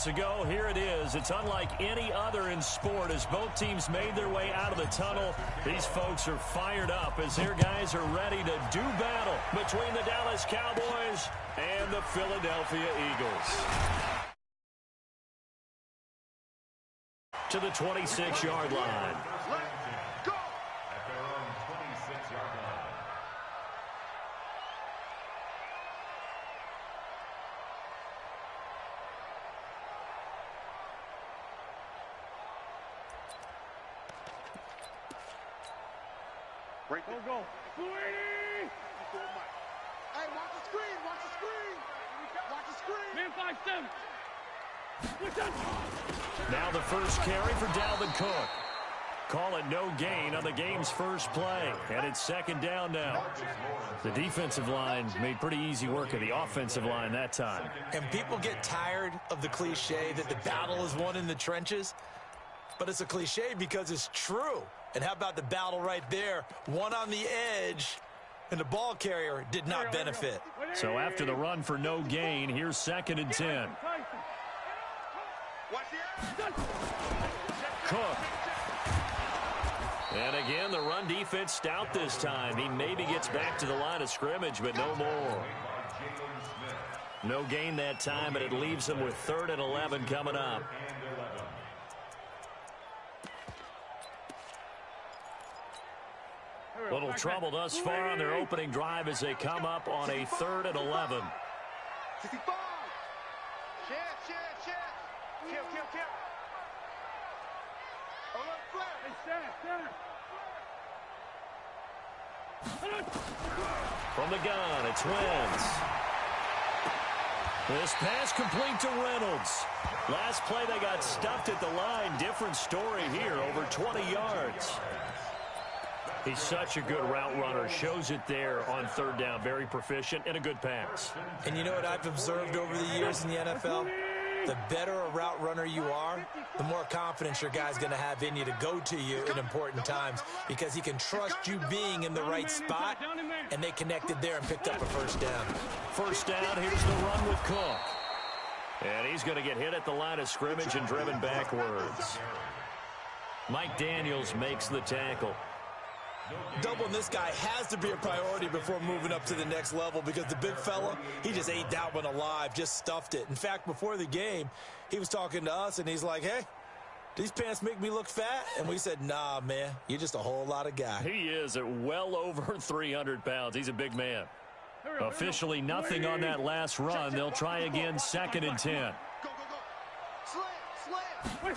minutes ago. Here it is. It's unlike any other in sport as both teams made their way out of the tunnel. These folks are fired up as their guys are ready to do battle between the Dallas Cowboys and the Philadelphia Eagles. To the 26-yard line. Go! At their own 26-yard line. Right there. Go. Hey, watch the screen. Watch the screen. Watch the screen. Man, 5-7. Now the first carry for Dalvin Cook. Call it no gain on the game's first play. And it's second down now. The defensive line made pretty easy work of the offensive line that time. And people get tired of the cliche that the battle is won in the trenches. But it's a cliche because it's true. And how about the battle right there? One on the edge, and the ball carrier did not benefit. So after the run for no gain, here's 2nd and 10. Cook. And again, the run defense stout this time. He maybe gets back to the line of scrimmage, but no more. No gain that time, but it leaves them with 3rd and 11 coming up. Little trouble thus far on their opening drive as they come up on a 3rd and 11. 65. Kill. From the gun, it's Wentz. This pass complete to Reynolds. Last play they got stuffed at the line. Different story here, over 20 yards. He's such a good route runner. Shows it there on 3rd down. Very proficient and a good pass. And you know what I've observed over the years in the NFL? The better a route runner you are, the more confidence your guy's going to have in you to go to you in important times because he can trust you being in the right spot, and they connected there and picked up a first down. First down, here's the run with Cook. And he's going to get hit at the line of scrimmage and driven backwards. Mike Daniels makes the tackle. Doubling this guy has to be a priority before moving up to the next level because the big fella, he just ate that one alive, just stuffed it. In fact, before the game, he was talking to us, and he's like, hey, these pants make me look fat? And we said, nah, man, you're just a whole lot of guy. He is at well over 300 pounds. He's a big man. Officially nothing on that last run. They'll try again, 2nd and 10. Go. Slam.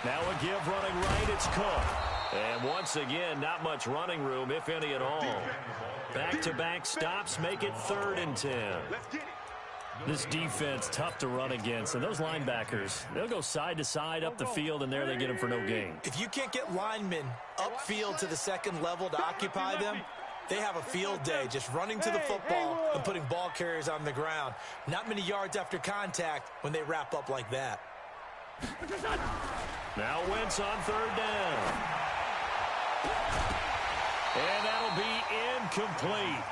Now a give running right, it's Cook. And once again, not much running room, if any at all. Back-to-back stops make it 3rd and 10. This defense, tough to run against. And those linebackers, they'll go side to side up the field, and there they get them for no gain. If you can't get linemen upfield to the second level to occupy them, they have a field day just running to the football and putting ball carriers on the ground. Not many yards after contact when they wrap up like that. Now Wentz on 3rd down. And that'll be incomplete.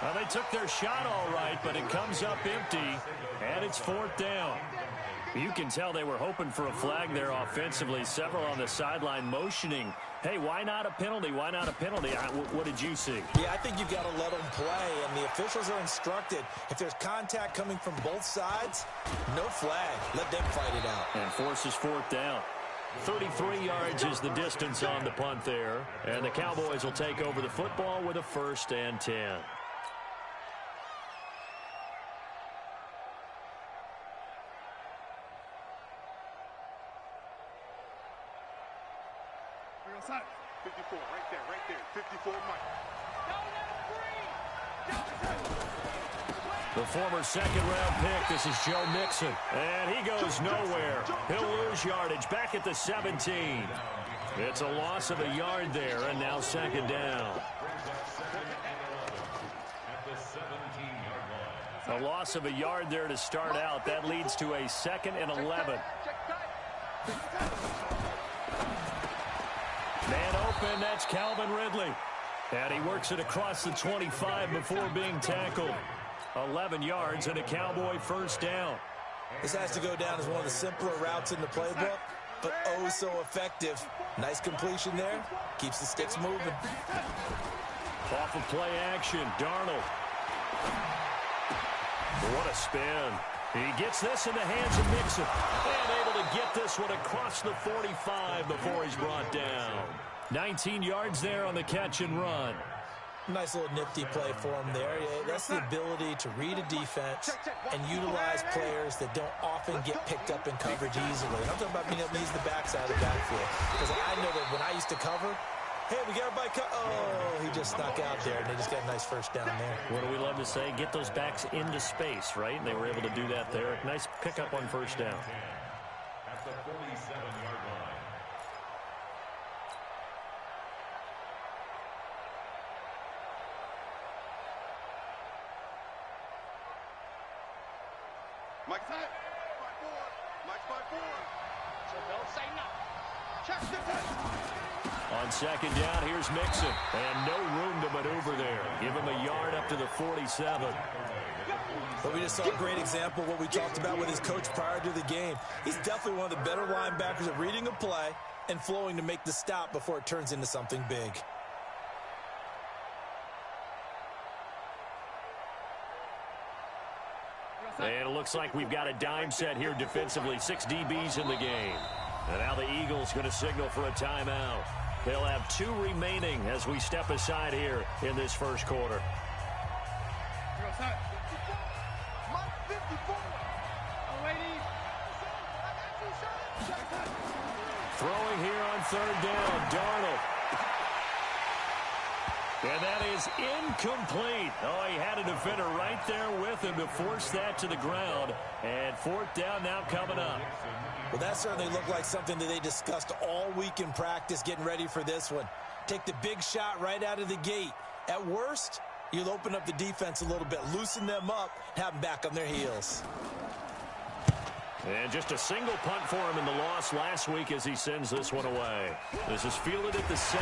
Well, they took their shot all right, but it comes up empty, and it's 4th down. You can tell they were hoping for a flag there offensively. Several on the sideline motioning, hey, why not a penalty? Why not a penalty? What did you see? Yeah, I think you've got to let them play, and the officials are instructed. If there's contact coming from both sides, no flag. Let them fight it out. And forces 4th down. 33 yards is the distance on the punt there. And the Cowboys will take over the football with a 1st and 10. Outside. 54, right there. 54, Mike. The former second-round pick, this is Joe Mixon. And he goes nowhere. He'll lose yardage back at the 17. It's a loss of a yard there, and now 2nd down. A loss of a yard there to start out. That leads to a 2nd and 11. Man open, that's Calvin Ridley. And he works it across the 25 before being tackled. 11 yards and a Cowboy 1st down. This has to go down as one of the simpler routes in the playbook, but oh so effective. Nice completion there. Keeps the sticks moving. Off of play action, Darnold. What a spin. He gets this in the hands of Mixon. And able to get this one across the 45 before he's brought down. 19 yards there on the catch and run. Nice little nifty play for him there. That's the ability to read a defense and utilize players that don't often get picked up in coverage easily. And I'm talking about being able to use the backside of the backfield. Because I know that when I used to cover, hey, we got everybody oh, he just snuck out there, and they just got a nice first down there. What do we love to say? Get those backs into space, right? And they were able to do that there. Nice pickup on first down. At the 47-yard line. Mike's high. Mike's by four. So don't say nothing. Check the test. On second down, here's Mixon. And no room to maneuver there. Give him a yard up to the 47. But we just saw a great example of what we talked about with his coach prior to the game. He's definitely one of the better linebackers at reading a play and flowing to make the stop before it turns into something big. And it looks like we've got a dime set here defensively. 6 DBs in the game. And now the Eagles going to signal for a timeout. They'll have 2 remaining as we step aside here in this first quarter. Throwing here on third down, Darnold. And that is incomplete. Oh, he had a defender right there with him to force that to the ground. And fourth down now coming up. Well, that certainly looked like something that they discussed all week in practice getting ready for this one. Take the big shot right out of the gate. At worst, you'll open up the defense a little bit, loosen them up, have them back on their heels. And just a single punt for him in the loss last week as he sends this one away. This is fielded at the 7.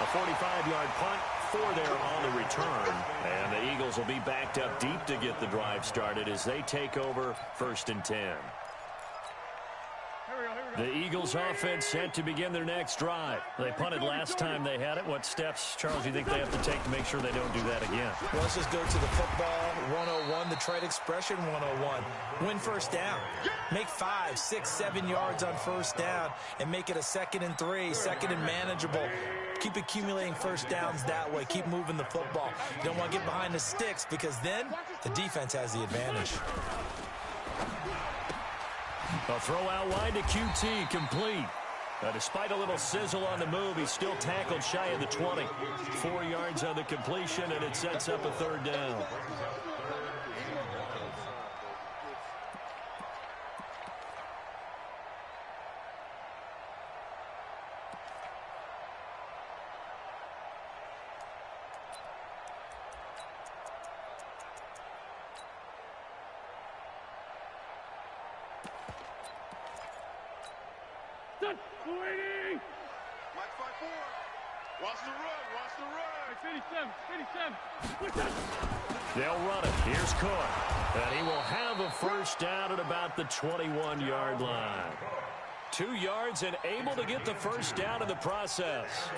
A 45-yard punt, 4 there on the return. And the Eagles will be backed up deep to get the drive started as they take over 1st and 10. The Eagles offense set to begin their next drive. They punted last time they had it. What steps, Charles, do you think they have to take to make sure they don't do that again? Well, let's just go to the football 101, the trade expression 101. Win first down. Make 5, 6, 7 yards on first down and make it a 2nd and 3, 2nd and manageable. Keep accumulating first downs that way. Keep moving the football. You don't want to get behind the sticks because then the defense has the advantage. A throw out wide to QT, complete. Despite a little sizzle on the move, he's still tackled shy of the 20. 4 yards on the completion, and it sets up a 3rd down. Mike's by four. Watch the run. Watch the run. 87. They'll run it. Here's Cook. And he will have a first down at about the 21-yard line. 2 yards and able to get the first down in the process.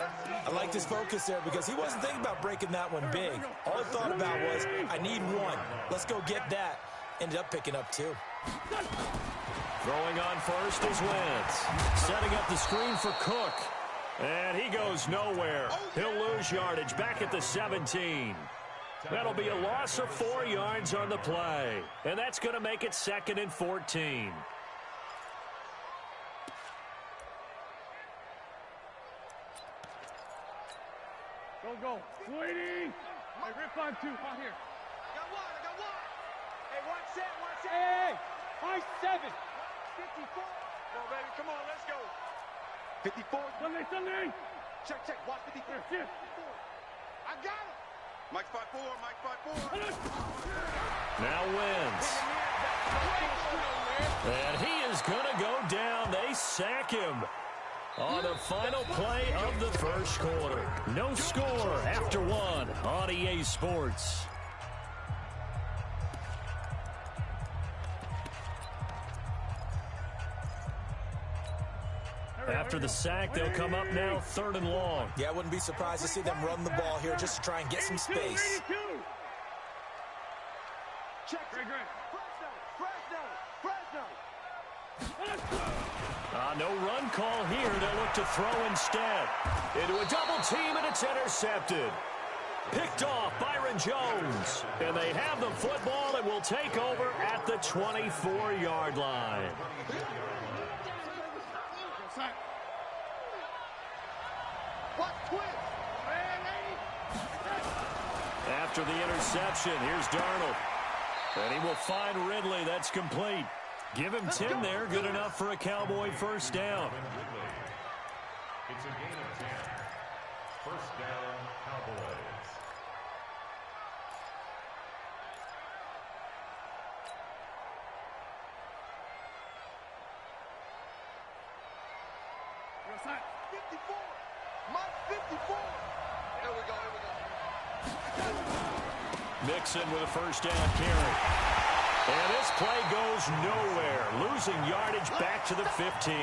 I like this focus there because he wasn't thinking about breaking that one big. All he thought about was, I need 1. Let's go get that. Ended up picking up 2. Throwing on first is Wentz. Setting up the screen for Cook. And he goes nowhere. He'll lose yardage back at the 17. That'll be a loss of 4 yards on the play. And that's going to make it 2nd and 14. Go. Waiting. Hey, rip on 2. Out here. I got 1. Hey, one set. Hey, high 7. 54. Come on, baby. Come on, let's go. 54. Sunday. Check. Watch 54. Here. 54. I got him. Mike's by 4. Now wins. And he is going to go down. They sack him on the final play of the first quarter. No score after 1 on EA Sports. After the sack, they'll come up now 3rd and long. Yeah, I wouldn't be surprised to see them run the ball here just to try and get some space. Check. No run call here. They'll look to throw instead. Into a double team, and it's intercepted. Picked off Byron Jones. And they have the football and will take over at the 24-yard line. After the interception, here's Darnold. And he will find Ridley. That's complete. Give him 10 there. Good enough for a Cowboy first down. It's a gain of 10. First down, Cowboys. You're outside. 54. Mike 54. Here we go. Mixon with a first down carry. And this play goes nowhere. Losing yardage back to the 15.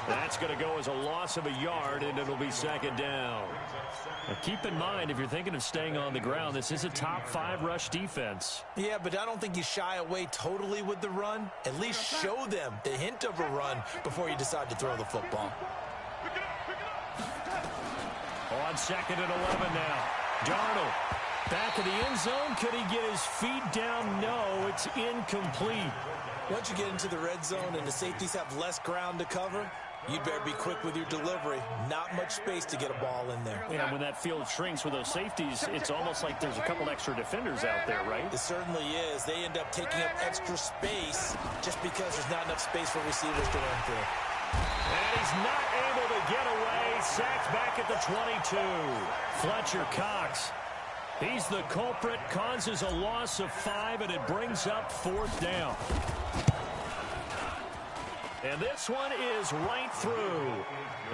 That's going to go as a loss of a yard, and it'll be 2nd down. Now keep in mind, if you're thinking of staying on the ground, this is a top 5 rush defense. Yeah, but I don't think you shy away totally with the run. At least show them the hint of a run before you decide to throw the football. On 2nd and 11 now. Darnold. Back of the end zone. Could he get his feet down? No, it's incomplete. Once you get into the red zone and the safeties have less ground to cover, you'd better be quick with your delivery. Not much space to get a ball in there. Yeah, when that field shrinks with those safeties, it's almost like there's a couple extra defenders out there, right? It certainly is. They end up taking up extra space just because there's not enough space for receivers to run through. And he's not able to get away. Sacked back at the 22. Fletcher Cox. He's the culprit, causes a loss of 5, and it brings up 4th down. And this one is right through.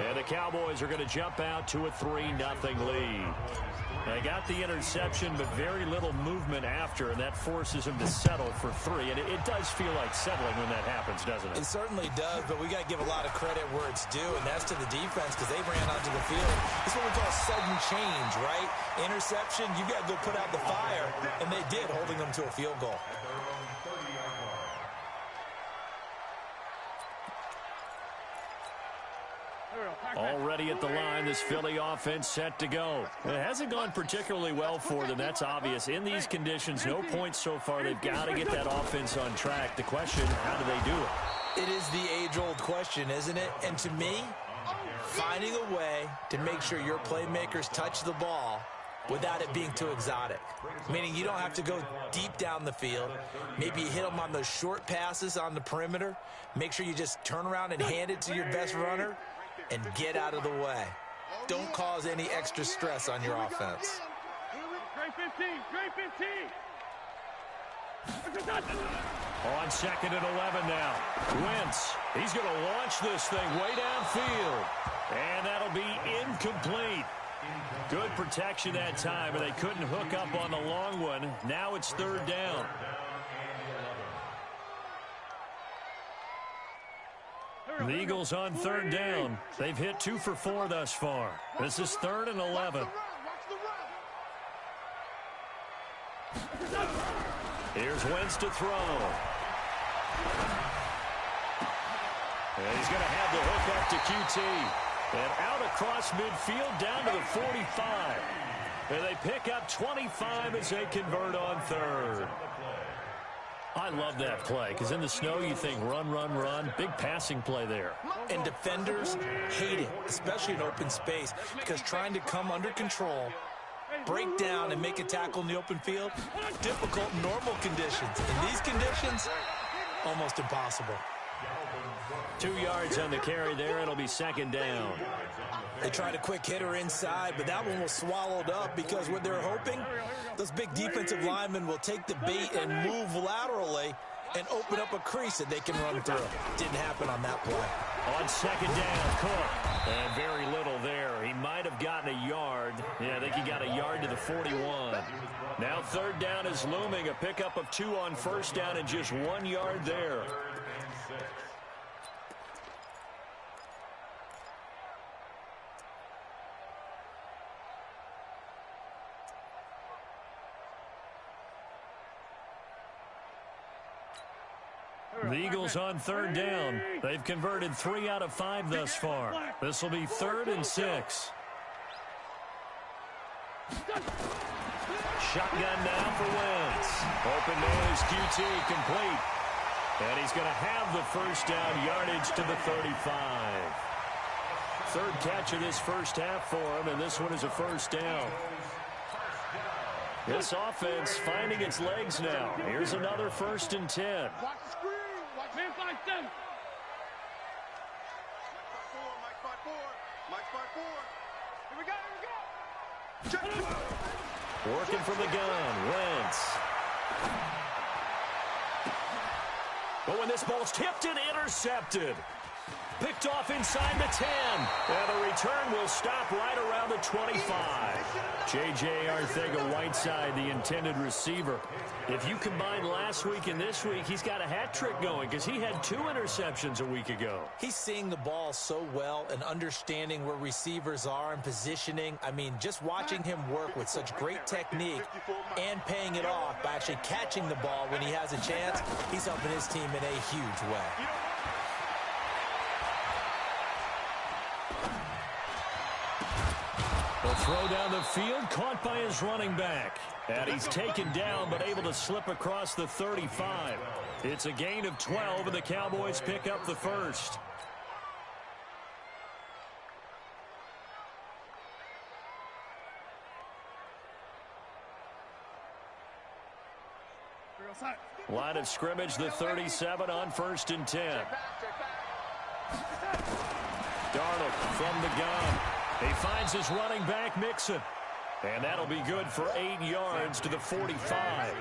And the Cowboys are going to jump out to a 3-0 lead. They got the interception, but very little movement after, and that forces them to settle for 3. And it does feel like settling when that happens, doesn't it? It certainly does, but we got to give a lot of credit where it's due, and that's to the defense because they ran onto the field. It's what we call sudden change, right? Interception, you got to go put out the fire, and they did, holding them to a field goal. Already at the line, this Philly offense set to go. It hasn't gone particularly well for them. That's obvious. In these conditions, no points so far. They've got to get that offense on track. The question, how do they do it? It is the age-old question, isn't it? And to me, finding a way to make sure your playmakers touch the ball without it being too exotic. Meaning you don't have to go deep down the field. Maybe you hit them on those short passes on the perimeter. Make sure you just turn around and hand it to your best runner and get out of the way. Don't cause any extra stress on your offense. Great 15. Great 15. On 2nd and 11 now. Wentz. He's going to launch this thing way downfield. And that'll be incomplete. Good protection that time, but they couldn't hook up on the long one. Now it's 3rd down. The Eagles on 3rd down. They've hit 2 for 4 thus far. This is 3rd and 11. Here's Wentz to throw. And he's going to have the hook up to QT. And out across midfield down to the 45. And they pick up 25 as they convert on 3rd. I love that play because in the snow you think run, run, run. Big passing play there. And defenders hate it, especially in open space, because trying to come under control, break down, and make a tackle in the open field, difficult in normal conditions. In these conditions, almost impossible. 2 yards on the carry there. It'll be 2nd down. They tried a quick hitter inside, but that one was swallowed up because what they're hoping, those big defensive linemen will take the bait and move laterally and open up a crease that they can run through. Didn't happen on that play. On 2nd down, Cook. And very little there. He might have gotten a yard. Yeah, I think he got a yard to the 41. Now 3rd down is looming. A pickup of 2 on 1st down and just 1 yard there. The Eagles on third down. They've converted 3 out of 5 thus far. This will be 3rd and 6. Shotgun now for Wentz. Open man is QT, complete. And he's going to have the first down, yardage to the 35. 3rd catch of this first half for him, and this one is a first down. This offense finding its legs now. Here's another 1st and 10. Watch the screen. Watch Man, 5-7. Mike 5-4. Mike 5-4. Here we go. Here we go. Check. Working from the gun, Wentz. But when this ball's tipped and intercepted. Picked off inside the 10. And the return will stop right around the 25. J.J. Arcega-Whiteside, the intended receiver. If you combine last week and this week, he's got a hat trick going because he had 2 interceptions a week ago. He's seeing the ball so well and understanding where receivers are and positioning. I mean, just watching him work with such great technique and paying it off by actually catching the ball when he has a chance, he's helping his team in a huge way. The throw down the field, caught by his running back. And he's taken down, but able to slip across the 35. It's a gain of 12, and the Cowboys pick up the first. Line of scrimmage, the 37 on 1st and 10. Darnold from the gun. He finds his running back, Mixon. And that'll be good for 8 yards to the 45.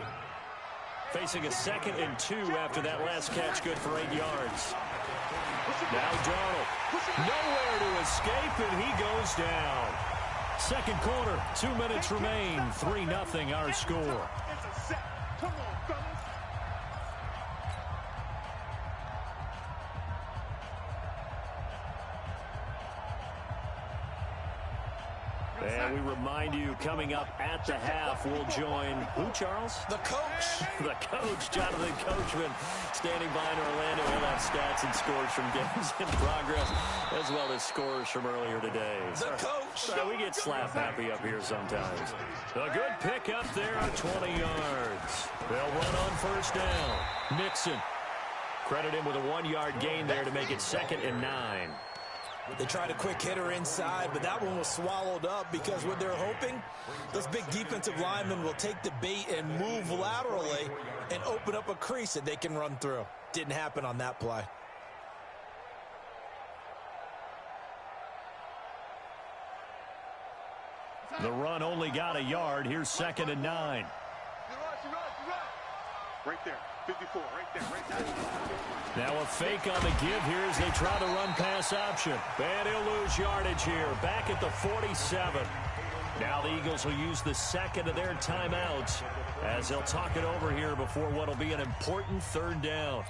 Facing a 2nd and 2 after that last catch, good for 8 yards. Now Darnold. Nowhere to escape, and he goes down. 2nd quarter, 2 minutes remain. 3-0 our score. Come on, fellas. And we remind you, coming up at the half, we'll join who, Charles? The coach. The coach, Jonathan Coachman, standing by in Orlando. He'll have stats and scores from games in progress, as well as scores from earlier today. The coach. We get slap happy up here sometimes. A good pick up there on 20 yards. They'll run on 1st down. Mixon. Credit him with a 1-yard gain there to make it 2nd and 9. They tried a quick hitter inside, but that one was swallowed up because what they're hoping, those big defensive linemen will take the bait and move laterally and open up a crease that they can run through. Didn't happen on that play. The run only got a yard. Here's 2nd and 9. Right there. 54, right there. Now a fake on the give here as they try the run pass option. And he'll lose yardage here. Back at the 47. Now the Eagles will use the 2nd of their timeouts as they'll talk it over here before what will be an important 3rd down.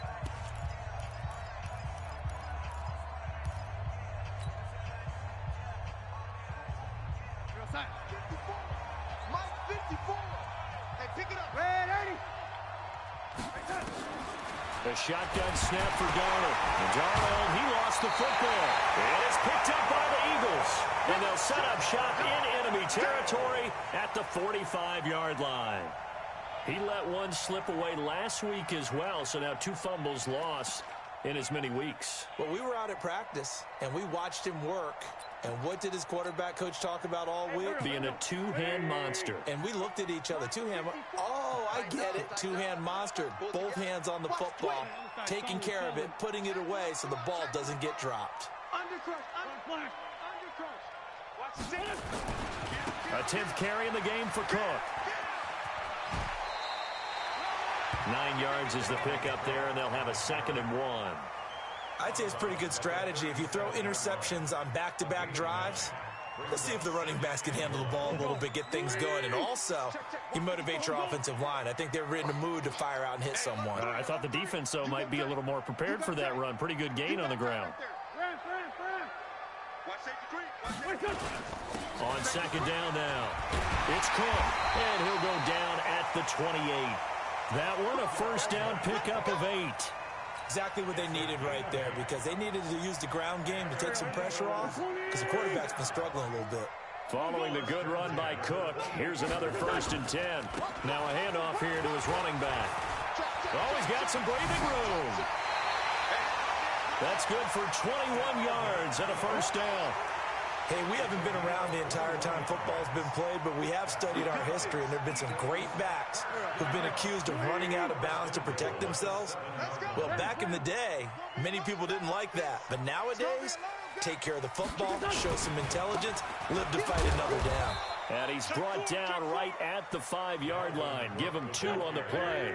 Mike 54. Hey, pick it up. The shotgun snap for Darnold. And Darnold, he lost the football. It is picked up by the Eagles. And they'll set up shop in enemy territory at the 45-yard line. He let one slip away last week as well, so now 2 fumbles lost in as many weeks. Well, we were out at practice, and we watched him work. And what did his quarterback coach talk about all week? Being a 2-hand monster. And we looked at each other. 2-hand. Oh, I get it. 2-hand monster. Both hands on the football, taking care of it, putting it away so the ball doesn't get dropped. A 10th carry in the game for Cook. 9 yards is the pickup there, and they'll have a 2nd and 1. I'd say it's pretty good strategy. If you throw interceptions on back-to-back drives, let's see if the running backs can handle the ball a little bit, get things going. And also, you motivate your offensive line. I think they're in the mood to fire out and hit someone. I thought the defense, though, might be a little more prepared for that run. Pretty good gain on the ground. On 2nd down now, it's Cook, and he'll go down at the 28. That one a 1st down pickup of 8. Exactly what they needed right there, because they needed to use the ground game to take some pressure off, because the quarterback's been struggling a little bit. Following the good run by Cook, here's another 1st and 10. Now a handoff here to his running back. Oh, he's got some breathing room. That's good for 21 yards and a 1st down. Hey, we haven't been around the entire time football's been played, but we have studied our history, and there have been some great backs who've been accused of running out of bounds to protect themselves. Well, back in the day, many people didn't like that. But nowadays, take care of the football, show some intelligence, live to fight another down. And he's brought down right at the 5-yard line. Give him 2 on the play.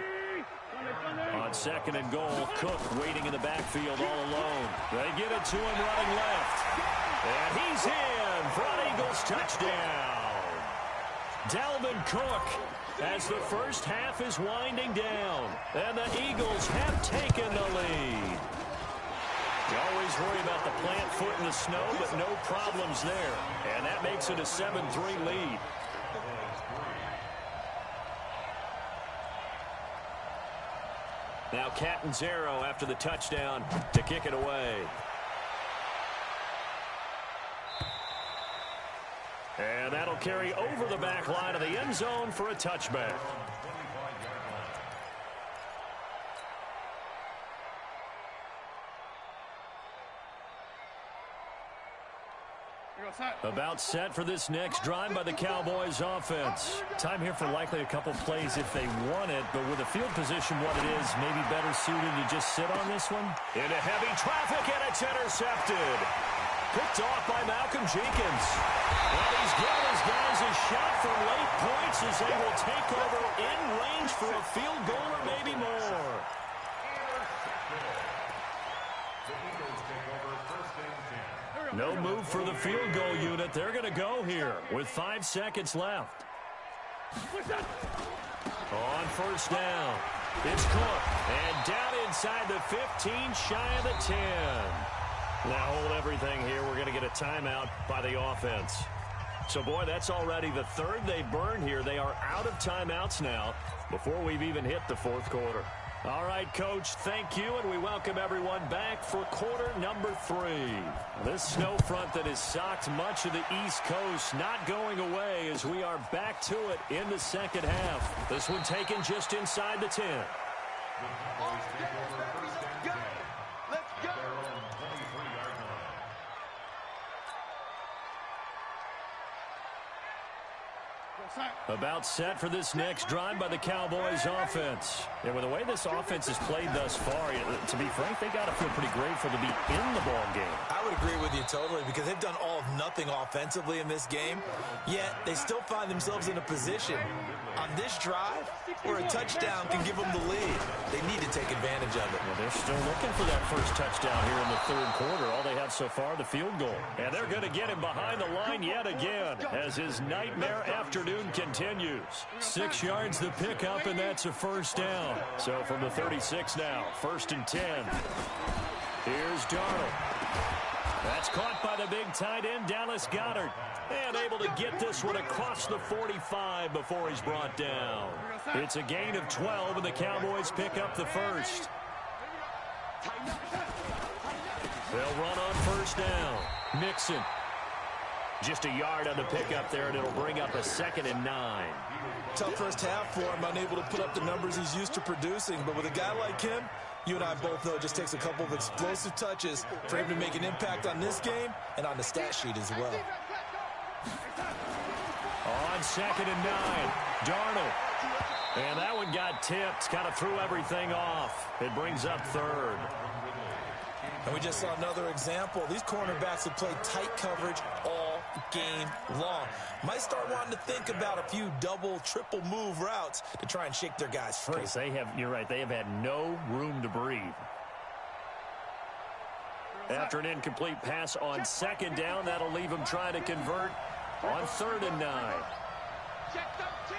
On 2nd and goal, Cook waiting in the backfield all alone. They give it to him running left. And he's in for an Eagles touchdown. Dalvin Cook as the first half is winding down. And the Eagles have taken the lead. You always worry about the plant foot in the snow, but no problems there. And that makes it a 7-3 lead. Now Catanzaro after the touchdown to kick it away. And that'll carry over the back line of the end zone for a touchback. About set for this next drive by the Cowboys offense. Time here for likely a couple plays if they want it, but with the field position what it is, maybe better suited to just sit on this one. Into heavy traffic, and it's intercepted. Picked off by Malcolm Jenkins. Well, he's given his guys a shot for late points as they will take over in range for a field goal or maybe more. No move for the field goal unit. They're going to go here with 5 seconds left. On 1st down, it's Cook. And down inside the 15, shy of the 10. Now hold everything here. We're going to get a timeout by the offense. So, boy, that's already the 3rd they burned here. They are out of timeouts now before we've even hit the 4th quarter. All right, Coach, thank you, and we welcome everyone back for quarter number 3. This snow front that has socked much of the East Coast not going away as we are back to it in the 2nd half. This one taken just inside the 10. About set for this next drive by the Cowboys offense. And with the way this offense has played thus far, to be frank, they got to feel pretty grateful to be in the ball game. I would agree with you totally, because they've done all of nothing offensively in this game, yet they still find themselves in a position on this drive where a touchdown can give them the lead. They need to take advantage of it. Well, they're still looking for that first touchdown here in the 3rd quarter. All they have so far, the field goal. And they're going to get him behind the line yet again as his nightmare afternoon continues. 6 yards the pickup, and that's a 1st down. So from the 36 now, 1st and 10. Here's Darnold. That's caught by the big tight end, Dallas Goedert. And able to get this one across the 45 before he's brought down. It's a gain of 12, and the Cowboys pick up the 1st. They'll run on 1st down. Mixon. Just a yard on the pickup there, and it'll bring up a 2nd and 9. Tough first half for him, unable to put up the numbers he's used to producing. But with a guy like him, you and I both know it just takes a couple of explosive touches for him to make an impact on this game and on the stat sheet as well. On 2nd and 9, Darnold. And that one got tipped, kind of threw everything off. It brings up 3rd. And we just saw another example. These cornerbacks have played tight coverage all game long. Might start wanting to think about a few double, triple move routes to try and shake their guys free. Because you're right, they have had no room to breathe. After an incomplete pass on 2nd down, that'll leave them trying to convert on 3rd and 9. Check 13.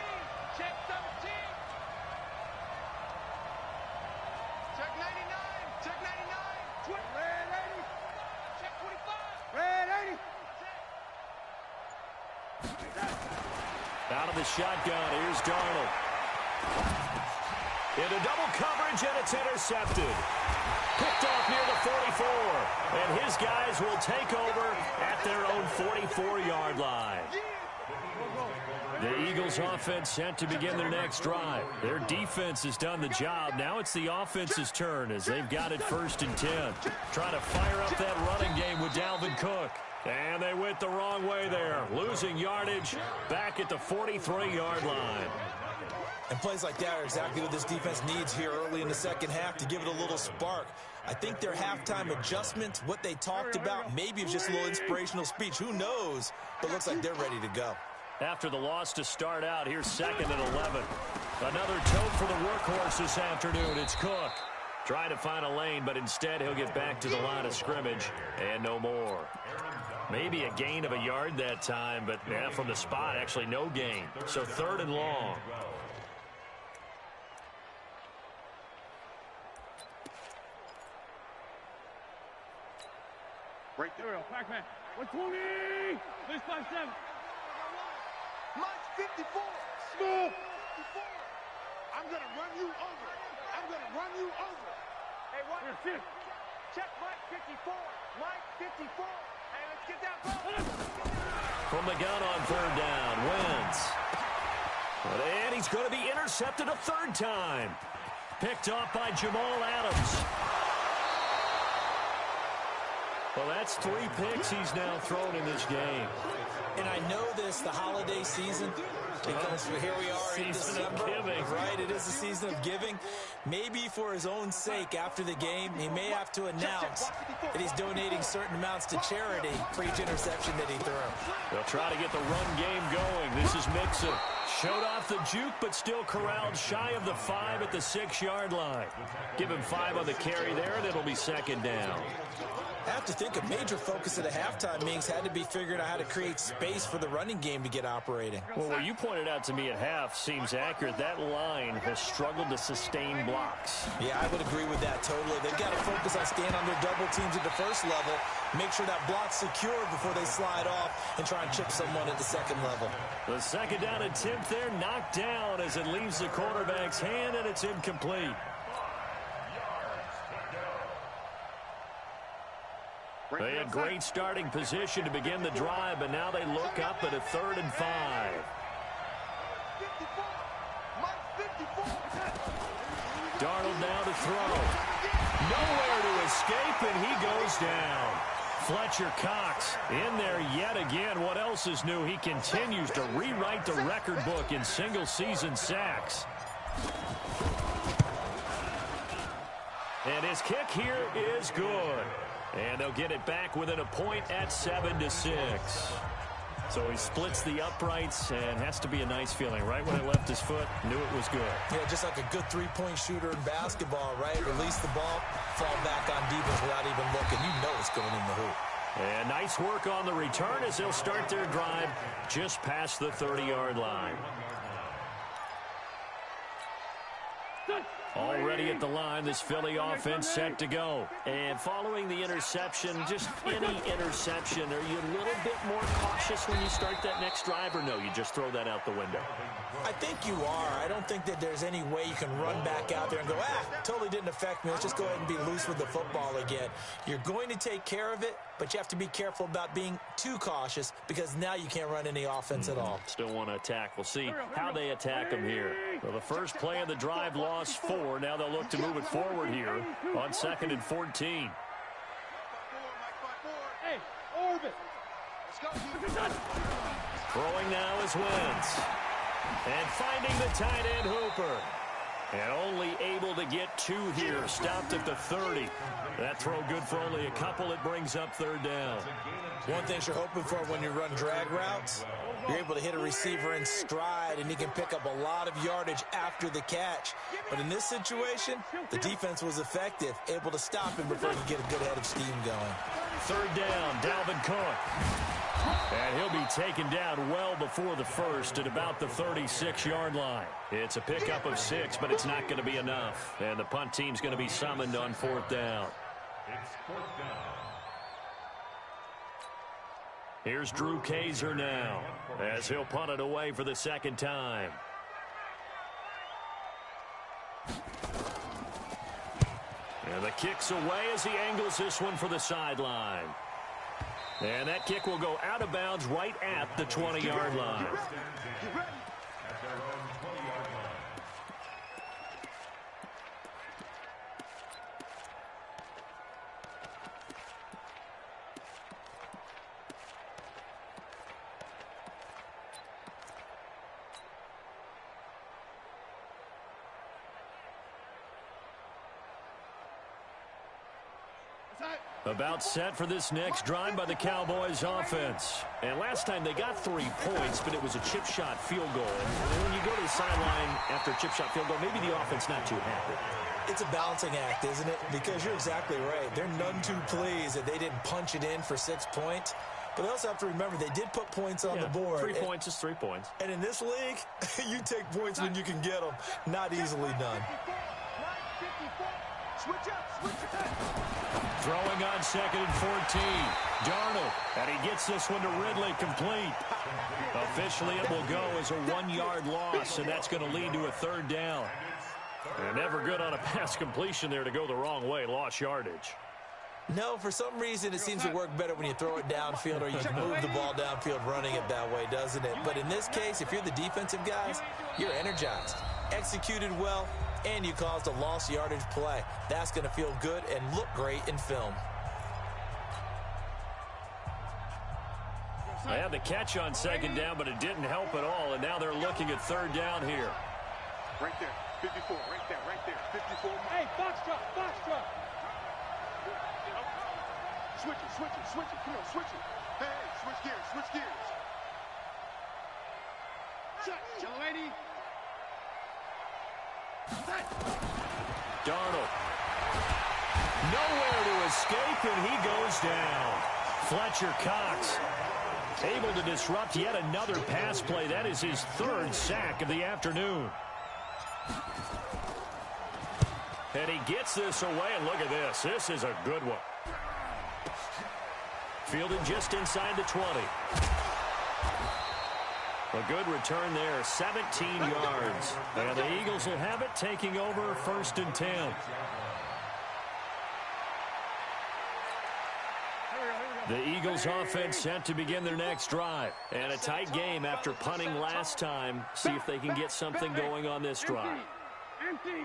Check 17. Check 99. Check 99. Red 80. Check 25. Red 80. Out of the shotgun, here's Darnold. Into double coverage, and it's intercepted. Picked off near the 44. And his guys will take over at their own 44-yard line. The Eagles' offense set to begin their next drive. Their defense has done the job. Now it's the offense's turn as they've got it 1st and 10. Trying to fire up that running game with Dalvin Cook. And they went the wrong way there. Losing yardage back at the 43-yard line. And plays like that are exactly what this defense needs here early in the second half to give it a little spark. I think their halftime adjustments, what they talked about, maybe it's just a little inspirational speech. Who knows? But looks like they're ready to go. After the loss to start out, here's 2nd and 11. Another tote for the workhorse this afternoon. It's Cook. Trying to find a lane, but instead he'll get back to the line of scrimmage and no more. Maybe a gain of a yard that time, but yeah, from the spot, actually no gain. So 3rd and long. Right there. Pac-Man. 120. 657. March 54. Smooth. 54. I'm going to run you over. I'm going to run you over. Hey, what? Here, Check Mike 54. Mike 54. Hey, let's get that ball. From the gun on 3rd down, Wentz. And he's going to be intercepted a 3rd time. Picked off by Jamal Adams. Well, that's 3 picks he's now thrown in this game. And I know this, the holiday season, because here we are in December, right? It is the season of giving. Maybe for his own sake, after the game, he may have to announce that he's donating certain amounts to charity for each interception that he threw. They'll try to get the run game going. This is Mixon. Showed off the juke, but still corralled shy of the 5 at the 6-yard line. Give him 5 on the carry there, and it'll be 2nd down. I have to think a major focus of the halftime meetings had to be figuring out how to create space for the running game to get operating. Well, what you pointed out to me at half seems accurate. That line has struggled to sustain blocks. Yeah, I would agree with that totally. They've got to focus on staying on their double teams at the first level, make sure that block's secured before they slide off and try and chip someone at the 2nd level. The 2nd down attempt there knocked down as it leaves the quarterback's hand, and it's incomplete. They had great starting position to begin the drive, but now they look up at a 3rd and 5. 54. Mike 54. Darnold now to throw. Nowhere to escape, and he goes down. Fletcher Cox in there yet again. What else is new? He continues to rewrite the record book in single-season sacks. And his kick here is good. And they'll get it back within a point at 7-6. So he splits the uprights, and has to be a nice feeling. Right when it left his foot, knew it was good. Yeah, just like a good 3-point shooter in basketball, right? Release the ball, fall back on defense without even looking. You know it's going in the hoop. And nice work on the return as they'll start their drive just past the 30-yard line. Already at the line, this Philly offense set to go. And following the interception, just any interception, are you a little bit more cautious when you start that next drive, or no, you just throw that out the window? I think you are. I don't think that there's any way you can run back out there and go, totally didn't affect me. Let's just go ahead and be loose with the football again. You're going to take care of it, but you have to be careful about being too cautious because now you can't run any offense at all. Still want to attack. We'll see how they attack them here. Well, the first play of the drive lost 4. Now they'll look to move it forward here on 2nd and 14. Hey, orbit. Throwing now is Wentz. And finding the tight end Hooper. And only able to get 2 here. Stopped at the 30. That throw good for only a couple. It brings up 3rd down. One thing you're hoping for when you run drag routes, you're able to hit a receiver in stride, and he can pick up a lot of yardage after the catch. But in this situation, the defense was effective, able to stop him before he could get a good head of steam going. 3rd down, Dalvin Cook. And he'll be taken down well before the first at about the 36-yard line. It's a pickup of 6, but it's not going to be enough. And the punt team's going to be summoned on 4th down. It's 4th down. Here's Drew Kaiser now as he'll punt it away for the 2nd time. And the kick's away as he angles this one for the sideline. And that kick will go out of bounds right at the 20-yard line. Get ready. At their own 20-yard line. About set for this next drive by the Cowboys offense. And last time they got 3 points, but it was a chip shot field goal. And when you go to the sideline after a chip shot field goal, maybe the offense not too happy. It's a balancing act, isn't it? Because you're exactly right. They're none too pleased that they didn't punch it in for 6 points. But they also have to remember they did put points on the board. 3 points is 3 points. And in this league, you take points when you can get them. Not easily done. Switch up, switch up. Throwing on 2nd and 14. Darnold, and he gets this one to Ridley complete. Officially, it will go as a 1-yard loss, and that's going to lead to a 3rd down. And never good on a pass completion there to go the wrong way. Lost yardage. No, for some reason, it seems to work better when you throw it downfield or you move the ball downfield running it that way, doesn't it? But in this case, if you're the defensive guys, you're energized, executed well, and you caused a lost yardage play. That's going to feel good and look great in film. They had the catch on 2nd down, but it didn't help at all, and now they're looking at 3rd down here. Right there, 54, right there, 54. Hey, box drop. Switch it, come on, switch it. Hey, switch gears. Young lady. Darnold. Nowhere to escape, and he goes down. Fletcher Cox able to disrupt yet another pass play. That is his 3rd sack of the afternoon. And he gets this away, and look at this. This is a good one. Fielded just inside the 20. A good return there, 17 yards. And the Eagles will have it, taking over 1st and 10. The Eagles offense set to begin their next drive. And a tight game after punting last time. See if they can get something going on this drive.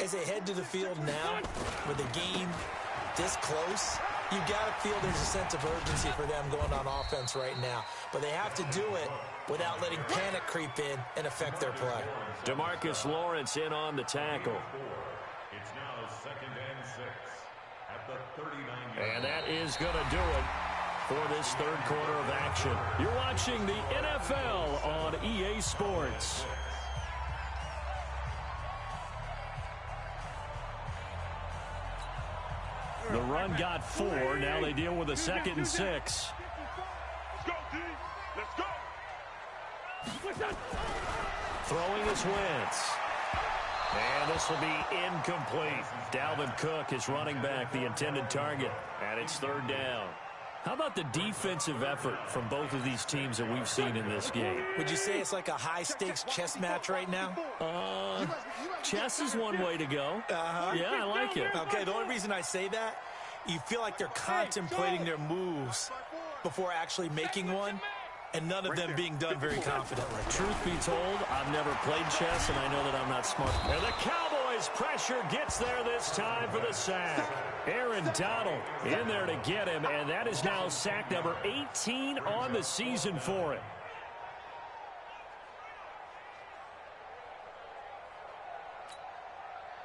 As they head to the field now, with the game this close, you've got to feel there's a sense of urgency for them going on offense right now. But they have to do it without letting panic creep in and affect their play. DeMarcus Lawrence in on the tackle. It's now 2nd and 6 at the 39. And that is going to do it for this 3rd quarter of action. You're watching the NFL on EA Sports. The run got 4. Now they deal with a 2nd and 6. Let's go, D. Let's go. Throwing is Wentz. And this will be incomplete. Dalvin Cook is running back, the intended target. And it's 3rd down. How about the defensive effort from both of these teams that we've seen in this game? Would you say it's like a high-stakes chess match right now? Chess is one way to go. Yeah, I like it. Okay, the only reason I say that, you feel like they're contemplating their moves before actually making one, and none of them being done very confidently. Truth be told, I've never played chess, and I know that I'm not smart. And the Cowboys' pressure gets there this time for the sack. Aaron Donald in there to get him, and that is now sack number 18 on the season for it.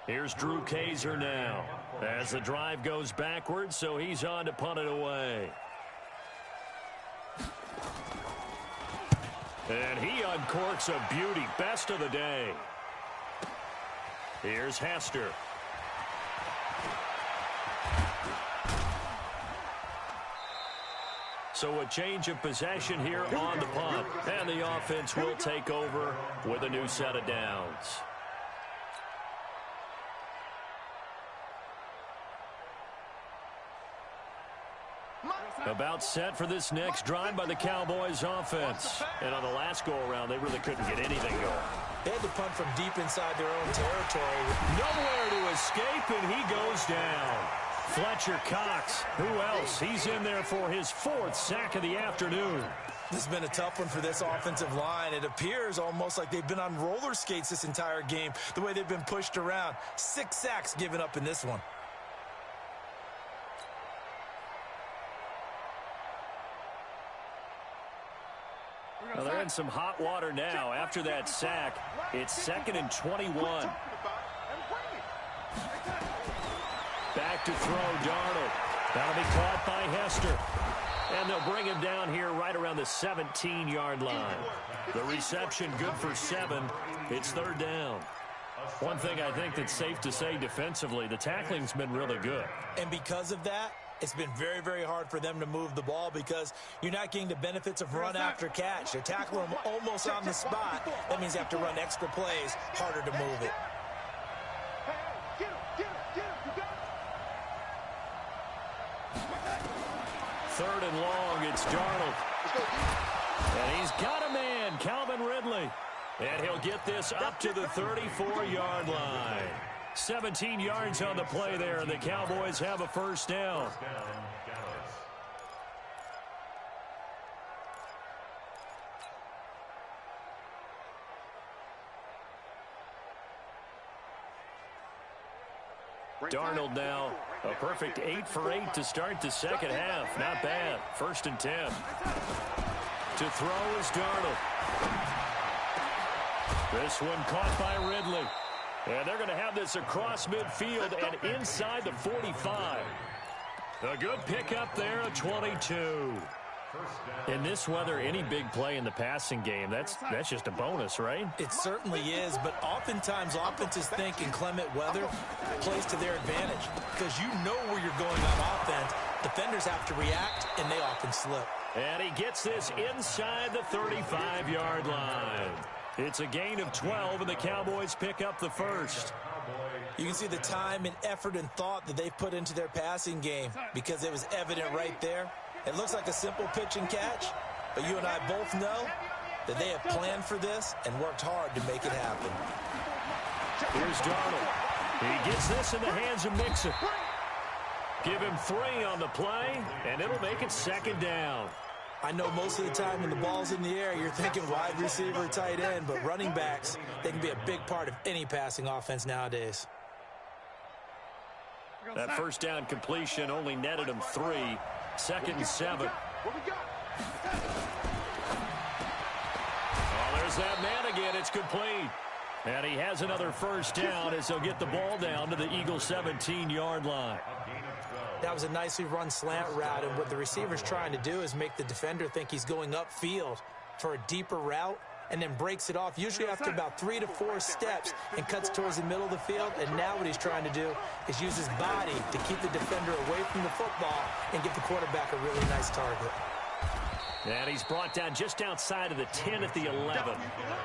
Here's Drew Kaiser now as the drive goes backwards, so he's on to punt it away. And he uncorks a beauty. Best of the day. Here's Hester. So a change of possession here on the punt. And the offense will take over with a new set of downs. About set for this next drive by the Cowboys offense. And on the last go-around, they really couldn't get anything going. They had to punt from deep inside their own territory. Nowhere to escape, and he goes down. Fletcher Cox. Who else? He's in there for his 4th sack of the afternoon. This has been a tough one for this offensive line. It appears almost like they've been on roller skates this entire game, the way they've been pushed around. 6 sacks given up in this one. Well, they're in some hot water now. After that sack, it's 2nd and 21. Back to throw, Darnold. That'll be caught by Hester. And they'll bring him down here right around the 17-yard line. The reception good for 7. It's 3rd down. One thing I think that's safe to say defensively, the tackling's been really good. And because of that, it's been very, very hard for them to move the ball because you're not getting the benefits of run after catch. They're tackling them almost on the spot. That means you have to run extra plays, harder to move it. Third and long, it's Darnold. And he's got a man, Calvin Ridley. And he'll get this up to the 34-yard line. 17 yards on the play there, and the Cowboys have a 1st down. Darnold now a perfect 8 for 8 to start the second half. Not bad. 1st and 10. To throw is Darnold. This one caught by Ridley. And they're going to have this across midfield and inside the 45. A good pickup there at 22. In this weather, any big play in the passing game, that's just a bonus, right? It certainly is, but oftentimes offenses think inclement weather plays to their advantage because you know where you're going on offense. Defenders have to react, and they often slip. And he gets this inside the 35-yard line. It's a gain of 12, and the Cowboys pick up the 1st. You can see the time and effort and thought that they've put into their passing game because it was evident right there. It looks like a simple pitch and catch, but you and I both know that they have planned for this and worked hard to make it happen. Here's Darnold. He gets this in the hands of Mixon. Give him 3 on the play, and it'll make it 2nd down. I know most of the time when the ball's in the air, you're thinking wide receiver, tight end, but running backs, they can be a big part of any passing offense nowadays. That 1st down completion only netted him 3. 2nd and 7. Oh, there's that man again. It's complete. And he has another 1st down as he'll get the ball down to the Eagles' 17-yard line. That was a nicely run slant route, and what the receiver's trying to do is make the defender think he's going upfield for a deeper route and then breaks it off, usually after about 3 to 4 steps, and cuts towards the middle of the field. And now what he's trying to do is use his body to keep the defender away from the football and give the quarterback a really nice target. And he's brought down just outside of the 10 at the 11.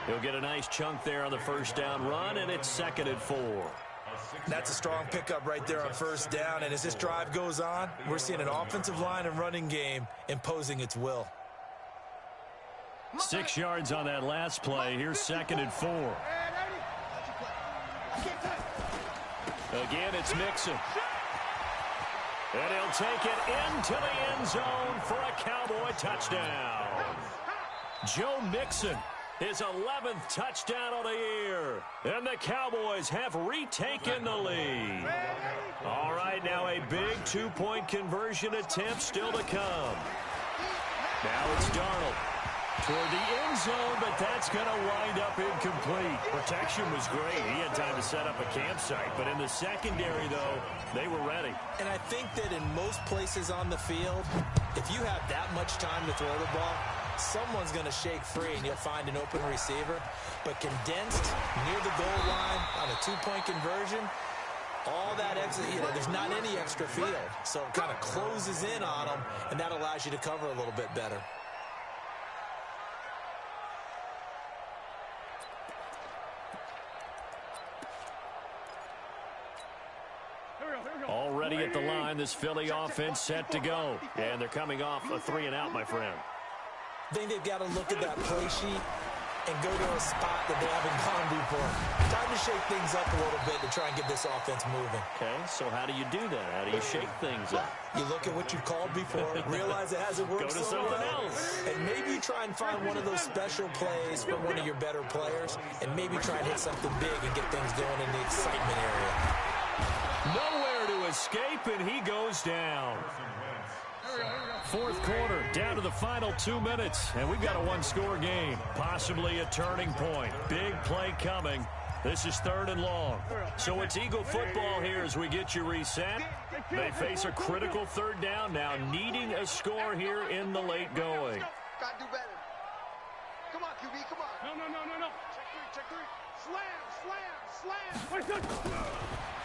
He'll get a nice chunk there on the 1st down run, and it's 2nd and 4. That's a strong pickup right there on 1st down, and as this drive goes on, we're seeing an offensive line and running game imposing its will. 6 yards on that last play. Here's 2nd and 4. Again, it's Mixon. And he'll take it into the end zone for a Cowboy touchdown. Joe Mixon, his 11th touchdown of the year. And the Cowboys have retaken the lead. All right, now a big 2-point conversion attempt still to come. Now it's Darnold. Toward the end zone, but that's going to wind up incomplete. Protection was great. He had time to set up a campsite. But in the secondary, though, they were ready. And I think that in most places on the field, if you have that much time to throw the ball, someone's going to shake free and you'll find an open receiver. But condensed near the goal line on a 2-point conversion, all that extra, there's not any extra field. So it kind of closes in on them, and that allows you to cover a little bit better. Already at the line, this Philly offense set to go. And they're coming off a 3-and-out, my friend. I think they've got to look at that play sheet and go to a spot that they haven't gone before. Time to shake things up a little bit to try and get this offense moving. Okay, so how do you do that? How do you shake things up? You look at what you've called before, realize it hasn't worked Go to so something well, else. and maybe you try and find one of those special plays from one of your better players, and maybe try and hit something big and get things going in the excitement area. Nowhere to escape, and he goes down. Fourth quarter, down to the final 2 minutes, and we've got a one-score game, possibly a turning point. Big play coming. This is 3rd and long. So it's Eagle football here as we get you reset. They face a critical 3rd down now, needing a score here in the late going. Gotta do better. Come on, QB, come on. No. Check three. Slam.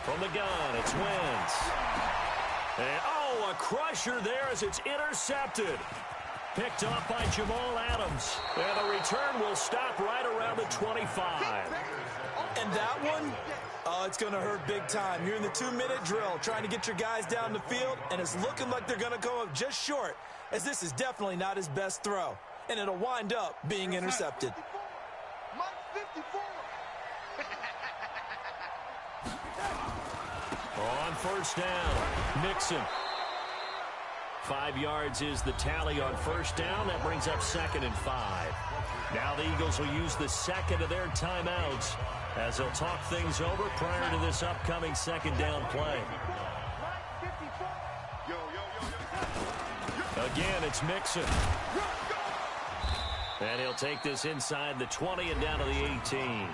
From the gun, it's Wentz. And, a crusher there as it's intercepted. Picked off by Jamal Adams. And the return will stop right around the 25. And that one, it's going to hurt big time. You're in the 2-minute drill trying to get your guys down the field, and it's looking like they're going to go up just short, as this is definitely not his best throw. And it'll wind up being intercepted. Mike 54. On 1st down, Mixon. 5 yards is the tally on 1st down. That brings up 2nd and 5. Now the Eagles will use the second of their timeouts as they'll talk things over prior to this upcoming 2nd down play. Again, it's Mixon. And he'll take this inside the 20 and down to the 18.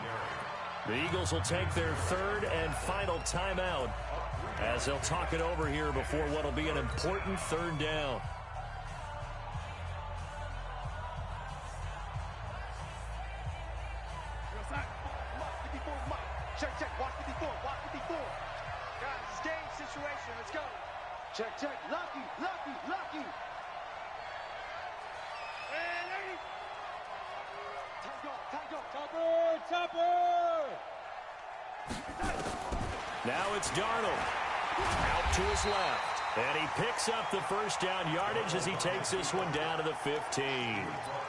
The Eagles will take their 3rd and final timeout as they'll talk it over here before what will be an important 3rd down. Check. Watch 54. Guys, it's game situation. Let's go. Check. Lucky. And Topper! Now it's Darnold. Out to his left. And he picks up the 1st down yardage as he takes this one down to the 15.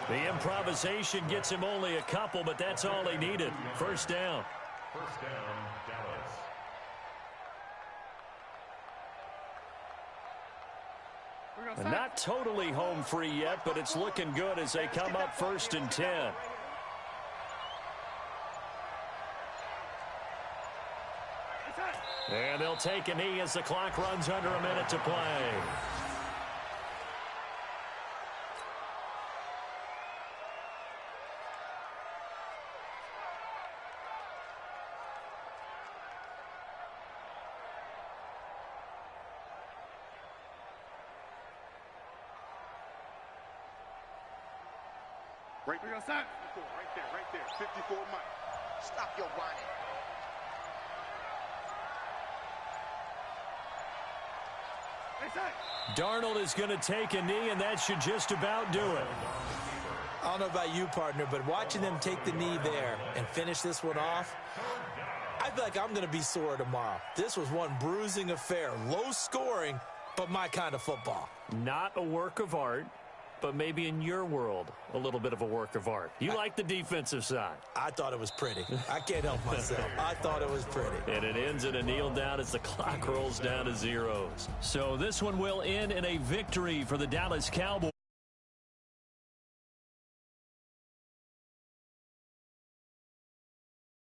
The improvisation gets him only a couple, but that's all he needed. 1st down. 1st down, Dallas. Not totally home free yet, but it's looking good as they come up 1st and 10. And they'll take a knee as the clock runs under a minute to play. right there. 54 Mike. Stop your whining. Darnold is going to take a knee, and that should just about do it. I don't know about you, partner, but watching them take the knee there and finish this one off, I feel like I'm going to be sore tomorrow. This was one bruising affair. Low scoring, but my kind of football. Not a work of art, but maybe in your world, a little bit of a work of art. You like the defensive side. I thought it was pretty. I can't help myself. I thought it was pretty. And it ends in a kneel down as the clock rolls down to zeros. So this one will end in a victory for the Dallas Cowboys.